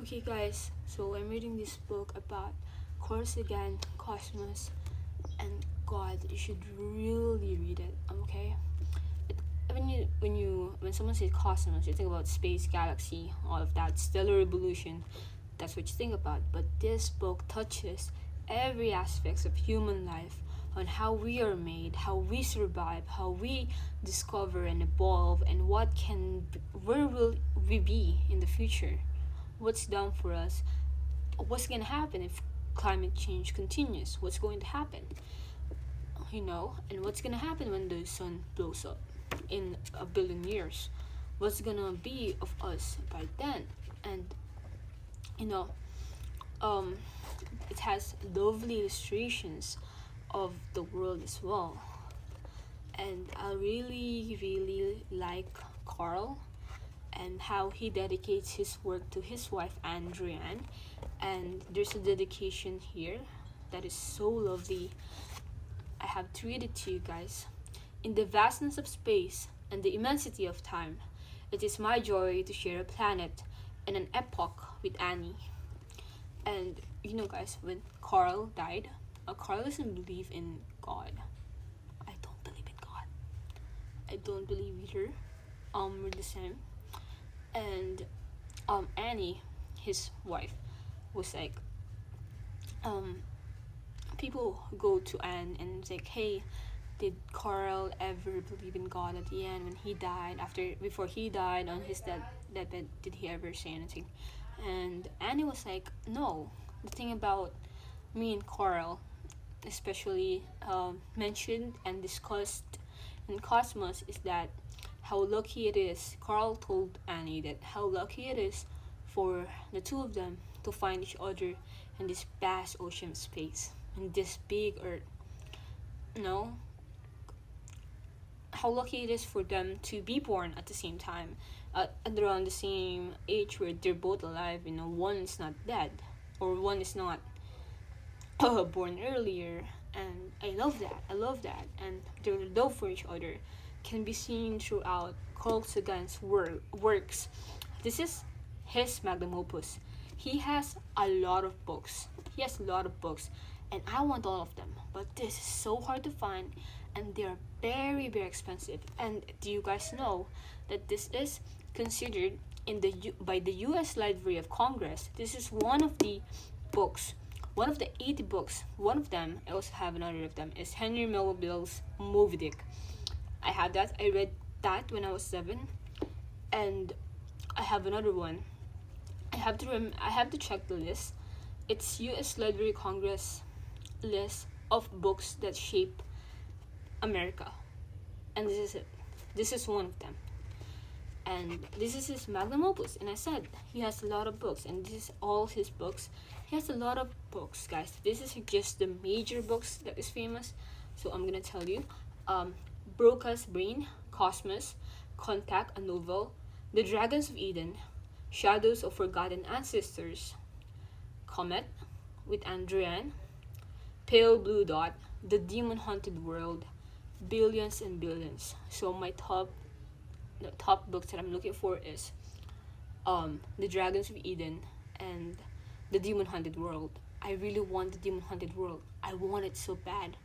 Okay, guys, so I'm reading this book about sagan, cosmos, and God. You should really read it. Okay. It, when someone says cosmos, you think about space, galaxy, all of that, stellar evolution. That's what you think about. But this book touches every aspect of human life, on how we are made, how we survive, how we discover and evolve, and where will we be in the future? What's done for us? What's gonna happen if climate change continues? What's going to happen? And what's gonna happen when the sun blows up in a billion years? What's gonna be of us by then? And you know, um, it has lovely illustrations of the world as well. And I really, really like Carl and how he dedicates his work to his wife Andrian. And there's a dedication here that is so lovely. I have to read it to you guys. In the vastness of space and the immensity of time, it is my joy to share a planet and an epoch with Annie. And guys, when Carl died, Carl doesn't believe in God. I don't believe in God. I don't believe either. We're the same. And Annie, his wife, was like, people go to Anne and say, hey, did Carl ever believe in God at the end when he died? Before he died on his deathbed, did he ever say anything? And Annie was like, no. The thing about me and Carl, especially mentioned and discussed in Cosmos, is that how lucky it is. Carl told Annie that how lucky it is for the two of them to find each other in this vast ocean space, in this big earth. How lucky it is for them to be born at the same time, at around the same age where they're both alive. One is not dead, or one is not born earlier. And I love that. And their love for each other can be seen throughout Carl Sagan's works. This is his magnum opus. He has a lot of books. And I want all of them. But this is so hard to find, and they're very, very expensive. And do you guys know that this is considered by the U.S. Library of Congress? This is one of the books, one of the 80 books. One of them, I also have another of them, is Henry Melville's Moby Dick. I have that. I read that when I was 7, and I have another one. I have to check the list. It's U.S. Library of Congress list of books that shape America, and this is it. This is one of them, and this is his magnum opus. And I said he has a lot of books, and this is all his books. He has a lot of books, guys. This is just the major books that is famous. So I'm gonna tell you. Broca's Brain, Cosmos, Contact, a Novel, The Dragons of Eden, Shadows of Forgotten Ancestors, Comet with Andrian, Pale Blue Dot, The Demon Haunted World, Billions and Billions. So the top books that I'm looking for is The Dragons of Eden and The Demon Haunted World. I really want The Demon Haunted World. I want it so bad.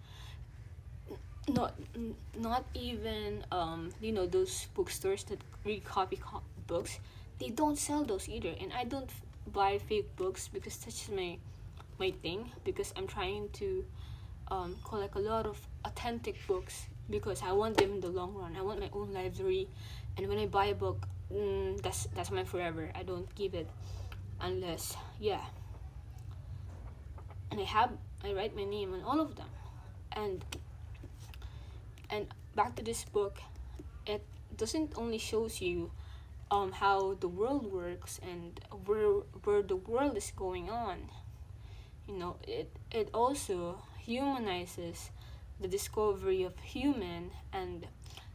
Not even those bookstores that read copy books. They don't sell those either, and I don't buy fake books because that's just my thing. Because I'm trying to collect a lot of authentic books because I want them in the long run. I want my own library, and when I buy a book, that's mine forever. I don't give it unless and I write my name on all of them. And back to this book, it doesn't only shows you how the world works and where the world is going on. It also humanizes the discovery of human. And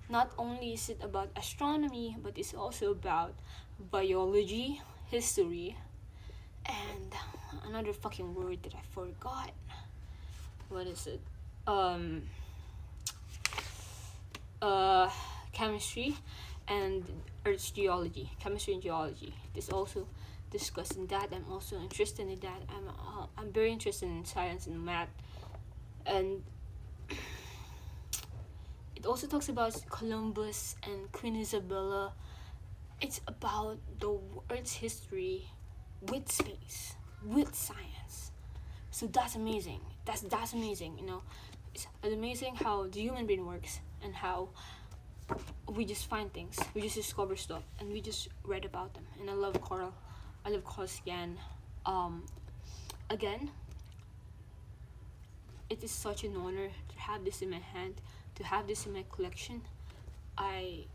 not only is it about astronomy, but it's also about biology, history, and another fucking word that I forgot. What is it? Chemistry and Earth's geology. Chemistry and geology. discussing that. I'm also interested in that. I'm very interested in science and math, and it also talks about Columbus and Queen Isabella. It's about the Earth's history with space, with science. So that's amazing. That's amazing. It's amazing how the human brain works and how we just find things, we just discover stuff, and we just read about them. And I love Carl. I love Carl Sagan. Again, it is such an honor to have this in my hand, to have this in my collection. I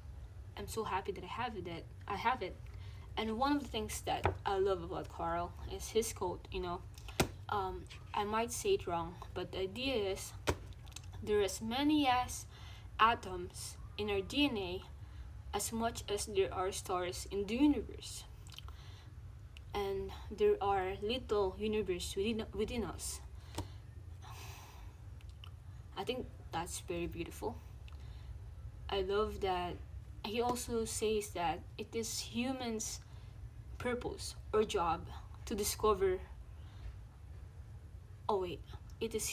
am so happy that I have it. And one of the things that I love about Carl is his quote. I might say it wrong, but the idea is there are as many as atoms in our DNA as much as there are stars in the universe. And there are little universe within us. I think that's very beautiful. I love that he also says that it is humans' purpose or job to discover. Oh wait, it is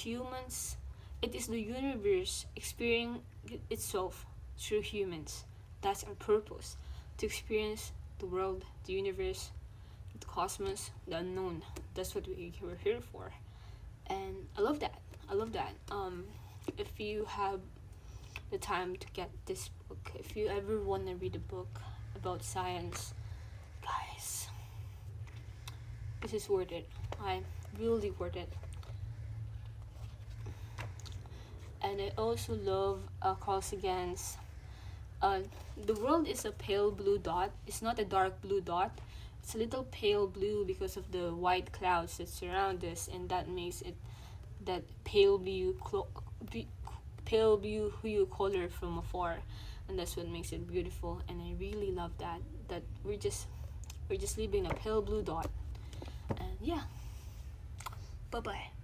the universe experiencing itself through humans. That's our purpose, to experience the world, the universe, the cosmos, the unknown. That's what we're here for. And I love that. If you have the time to get this book, if you ever want to read a book about science, guys, this is worth it. I'm really worth it. And I also love Carl Sagan's the world is a pale blue dot. It's not a dark blue dot. It's a little pale blue because of the white clouds that surround us, and that makes it that pale blue hue color from afar, and that's what makes it beautiful. And I really love that we're just living a pale blue dot. And yeah, bye bye.